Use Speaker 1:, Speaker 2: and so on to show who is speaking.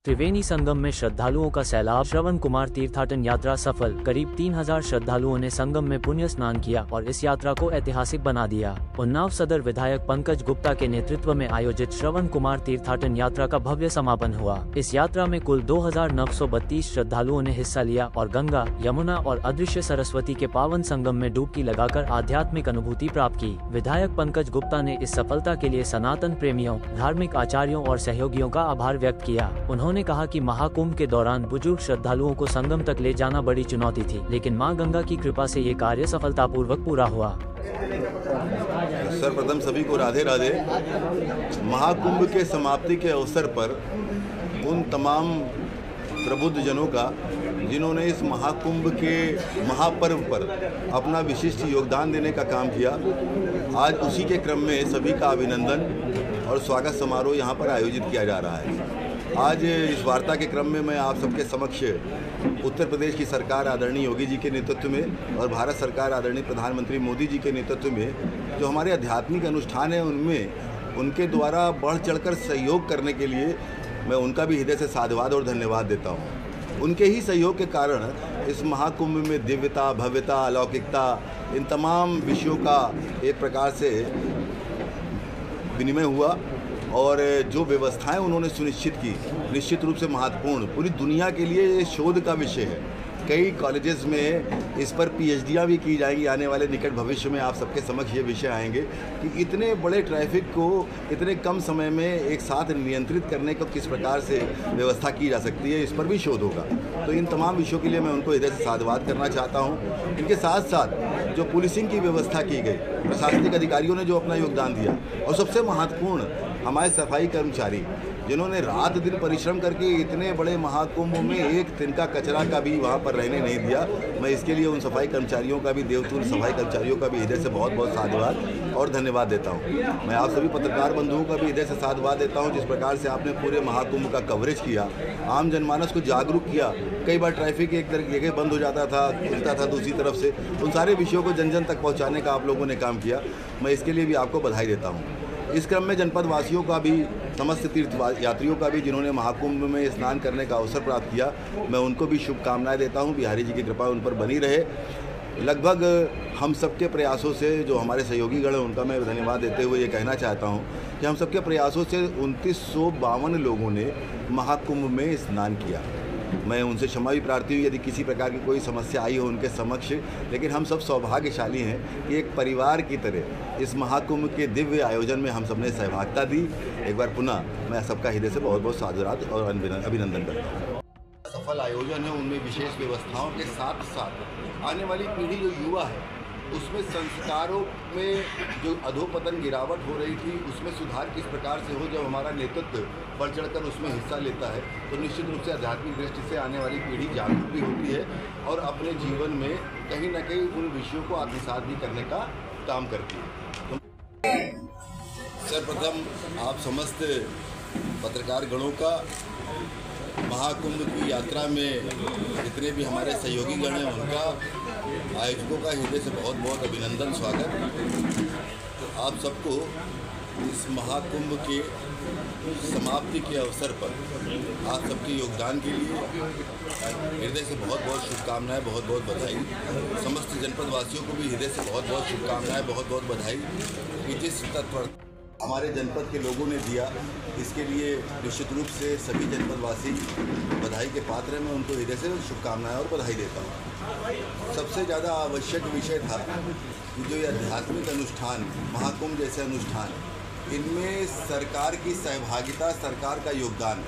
Speaker 1: त्रिवेणी संगम में श्रद्धालुओं का सैलाब। श्रवण कुमार तीर्थाटन यात्रा सफल। करीब 3000 श्रद्धालुओं ने संगम में पुण्य स्नान किया और इस यात्रा को ऐतिहासिक बना दिया। उन्नाव सदर विधायक पंकज गुप्ता के नेतृत्व में आयोजित श्रवण कुमार तीर्थाटन यात्रा का भव्य समापन हुआ। इस यात्रा में कुल 2932 श्रद्धालुओं ने हिस्सा लिया और गंगा, यमुना और अदृश्य सरस्वती के पावन संगम में डुबकी लगाकर आध्यात्मिक अनुभूति प्राप्त की। विधायक पंकज गुप्ता ने इस सफलता के लिए सनातन प्रेमियों, धार्मिक आचार्यों और सहयोगियों का आभार व्यक्त किया। उन्होंने कहा कि महाकुंभ के दौरान बुजुर्ग श्रद्धालुओं को संगम तक ले जाना बड़ी चुनौती थी, लेकिन मां गंगा की कृपा से ये कार्य सफलतापूर्वक पूरा हुआ।
Speaker 2: सर्वप्रथम सभी को राधे राधे। महाकुंभ के समाप्ति के अवसर पर उन तमाम प्रबुद्ध जनों का जिन्होंने इस महाकुंभ के महापर्व पर अपना विशिष्ट योगदान देने का काम किया, आज उसी के क्रम में सभी का अभिनंदन और स्वागत समारोह यहाँ पर आयोजित किया जा रहा है। आज इस वार्ता के क्रम में मैं आप सबके समक्ष उत्तर प्रदेश की सरकार आदरणीय योगी जी के नेतृत्व में और भारत सरकार आदरणीय प्रधानमंत्री मोदी जी के नेतृत्व में जो हमारे आध्यात्मिक अनुष्ठान हैं उनमें उनके द्वारा बढ़ चढ़कर सहयोग करने के लिए मैं उनका भी हृदय से साधुवाद और धन्यवाद देता हूँ। उनके ही सहयोग के कारण इस महाकुंभ में दिव्यता, भव्यता, अलौकिकता, इन तमाम विषयों का एक प्रकार से विनिमय हुआ और जो व्यवस्थाएं उन्होंने सुनिश्चित की निश्चित रूप से महत्वपूर्ण, पूरी दुनिया के लिए ये शोध का विषय है। कई कॉलेजेस में इस पर पीएचडियाँ भी की जाएंगी। आने वाले निकट भविष्य में आप सबके समक्ष ये विषय आएंगे कि इतने बड़े ट्रैफिक को इतने कम समय में एक साथ नियंत्रित करने को किस प्रकार से व्यवस्था की जा सकती है, इस पर भी शोध होगा। तो इन तमाम विषयों के लिए मैं उनको हृदय से साधुवाद करना चाहता हूँ। इनके साथ साथ जो पुलिसिंग की व्यवस्था की गई, प्रशासनिक अधिकारियों ने जो अपना योगदान दिया और सबसे महत्वपूर्ण हमारे सफाई कर्मचारी जिन्होंने रात दिन परिश्रम करके इतने बड़े महाकुंभ में एक तिनका कचरा का भी वहाँ पर रहने नहीं दिया। मैं इसके लिए उन सफाई कर्मचारियों का भी, देवतुल्य सफाई कर्मचारियों का भी हृदय से बहुत बहुत साधुवाद और धन्यवाद देता हूँ। मैं आप सभी पत्रकार बंधुओं का भी हृदय से साधुवाद देता हूँ जिस प्रकार से आपने पूरे महाकुंभ का कवरेज किया, आम जनमानस को जागरूक किया। कई बार ट्रैफिक एक जगह बंद हो जाता था, खुलता था दूसरी तरफ से, उन सारे विषयों को जन जन तक पहुँचाने का आप लोगों ने काम किया। मैं इसके लिए भी आपको बधाई देता हूँ। इस क्रम में जनपद वासियों का भी, समस्त तीर्थ यात्रियों का भी जिन्होंने महाकुंभ में स्नान करने का अवसर प्राप्त किया, मैं उनको भी शुभकामनाएं देता हूं। बिहारी जी की कृपा उन पर बनी रहे। लगभग हम सबके प्रयासों से, जो हमारे सहयोगी गण हैं उनका मैं धन्यवाद देते हुए ये कहना चाहता हूं कि हम सबके प्रयासों से 2952 लोगों ने महाकुंभ में स्नान किया। मैं उनसे क्षमा भी प्रार्थी हूँ यदि किसी प्रकार की कोई समस्या आई हो उनके समक्ष, लेकिन हम सब सौभाग्यशाली हैं कि एक परिवार की तरह इस महाकुंभ के दिव्य आयोजन में हम सबने सहभागिता दी। एक बार पुनः मैं सबका हृदय से बहुत बहुत साधुवाद और अभिनंदन करता हूँ। सफल आयोजन है, उनमें विशेष व्यवस्थाओं के साथ साथ आने वाली पीढ़ी जो युवा है उसमें संस्कारों में जो अधोपतन गिरावट हो रही थी उसमें सुधार किस प्रकार से हो। जब हमारा नेतृत्व बढ़ चढ़कर उसमें हिस्सा लेता है तो निश्चित रूप से आध्यात्मिक दृष्टि से आने वाली पीढ़ी जागरूक भी होती है और अपने जीवन में कहीं न कहीं उन विषयों को आत्मसात भी करने का काम करती है। सर्वप्रथम आप समस्त पत्रकार गणों का महाकुंभ की यात्रा में जितने भी हमारे सहयोगी गण हैं उनका, आयोजकों का हृदय से बहुत बहुत अभिनंदन, स्वागत। आप सबको इस महाकुंभ के समाप्ति के अवसर पर आप सबके योगदान के लिए हृदय से बहुत बहुत शुभकामनाएं, बहुत बहुत बधाई। समस्त जनपद वासियों को भी हृदय से बहुत बहुत शुभकामनाएं, बहुत बहुत बधाई कि जिस तत्पर हमारे जनपद के लोगों ने दिया, इसके लिए निश्चित रूप से सभी जनपदवासी बधाई के पात्र हैं। मैं उनको हृदय से शुभकामनाएं और बधाई देता हूँ। सबसे ज़्यादा आवश्यक विषय था कि जो ये आध्यात्मिक अनुष्ठान, महाकुंभ जैसे अनुष्ठान, इनमें सरकार की सहभागिता, सरकार का योगदान